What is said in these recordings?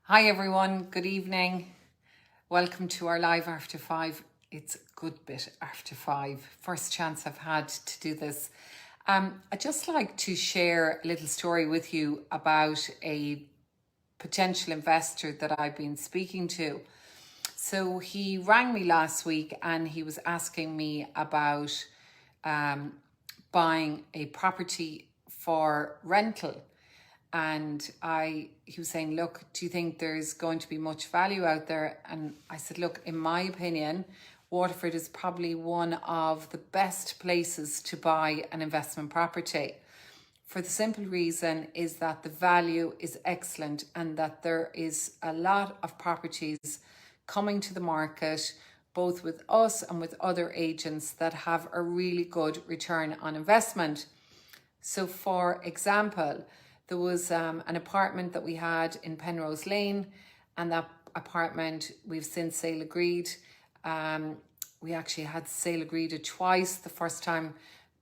Hi everyone, good evening. Welcome to our live after 5. It's a good bit after 5. First chance I've had to do this. I'd just like to share a little story with you about a potential investor that I've been speaking to. So he rang me last week and he was asking me about buying a property for rental. And he was saying, look, do you think there's going to be much value out there? And I said, look, in my opinion, Waterford is probably one of the best places to buy an investment property. For the simple reason is that the value is excellent and that there is a lot of properties coming to the market, both with us and with other agents, that have a really good return on investment. So for example, there was an apartment that we had in Penrose Lane, and that apartment we've since sale agreed. We actually had sale agreed it twice. The first time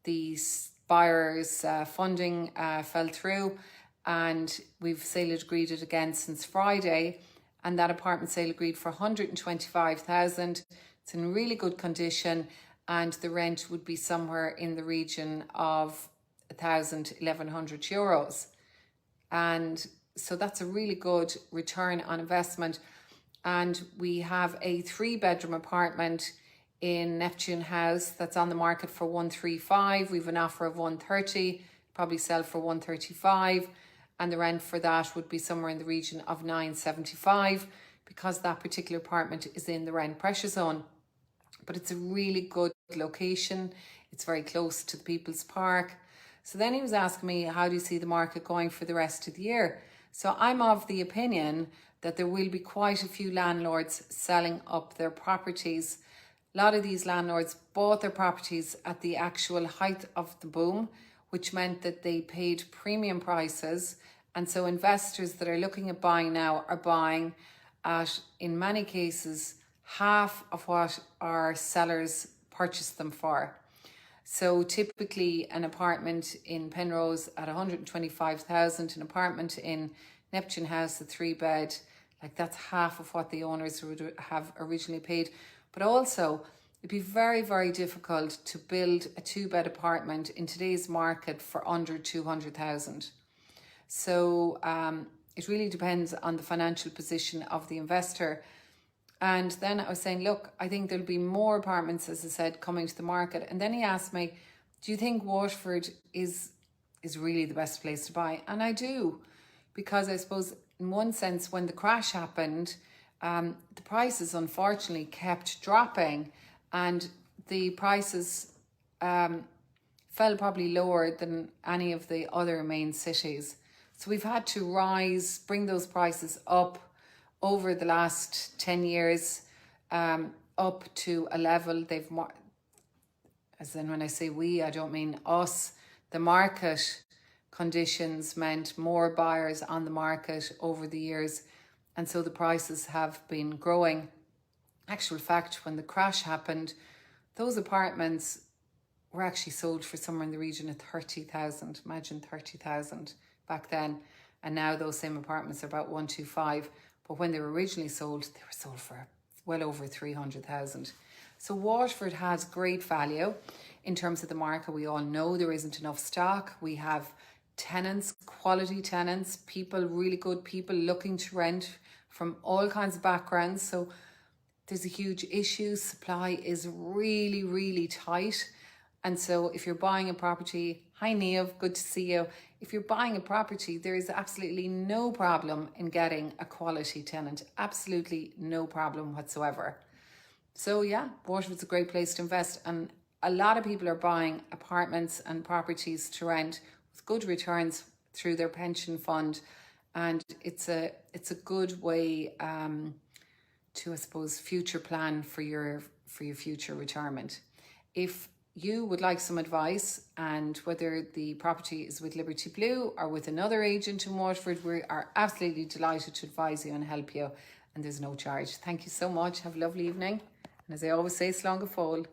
the buyer's funding fell through, and we've sale agreed it again since Friday, and that apartment sale agreed for 125,000. It's in really good condition, and the rent would be somewhere in the region of 1,100 euros. And so that's a really good return on investment. And we have a 3-bedroom apartment in Neptune House that's on the market for 135. We've an offer of 130, probably sell for 135. And the rent for that would be somewhere in the region of 975, because that particular apartment is in the rent pressure zone. But it's a really good location. It's very close to the People's Park. So then he was asking me, how do you see the market going for the rest of the year? So I'm of the opinion that there will be quite a few landlords selling up their properties. A lot of these landlords bought their properties at the actual height of the boom, which meant that they paid premium prices. And so investors that are looking at buying now are buying at, in many cases, half of what our sellers purchased them for. So typically an apartment in Penrose at 125,000, an apartment in Neptune House, a 3-bed, like that's half of what the owners would have originally paid. But also it'd be very, very difficult to build a 2-bed apartment in today's market for under 200,000. So it really depends on the financial position of the investor. And then I was saying, look, I think there'll be more apartments, as I said, coming to the market. And then he asked me, do you think Waterford is really the best place to buy? And I do, because I suppose in one sense, when the crash happened, the prices unfortunately kept dropping, and the prices fell probably lower than any of the other main cities. So we've had to bring those prices up over the last 10 years, up to a level as in when I say we, I don't mean us. The market conditions meant more buyers on the market over the years, and so the prices have been growing. Actual fact, when the crash happened, those apartments were actually sold for somewhere in the region of 30,000. Imagine 30,000 back then, and now those same apartments are about 125. But when they were originally sold, they were sold for well over 300,000. So Waterford has great value in terms of the market. We all know there isn't enough stock. We have tenants, quality tenants, people, really good people looking to rent from all kinds of backgrounds. So there's a huge issue. Supply is really, really tight. And so if you're buying a property, hi Neve, good to see you. If you're buying a property, there is absolutely no problem in getting a quality tenant. Absolutely no problem whatsoever. So yeah, Waterford's a great place to invest. And a lot of people are buying apartments and properties to rent with good returns through their pension fund. And it's a good way to, I suppose, future plan for your future retirement. If you would like some advice, and whether the property is with Liberty Blue or with another agent in Waterford, we are absolutely delighted to advise you and help you, and there's no charge. Thank you so much. Have a lovely evening. And as I always say, slán go fóill.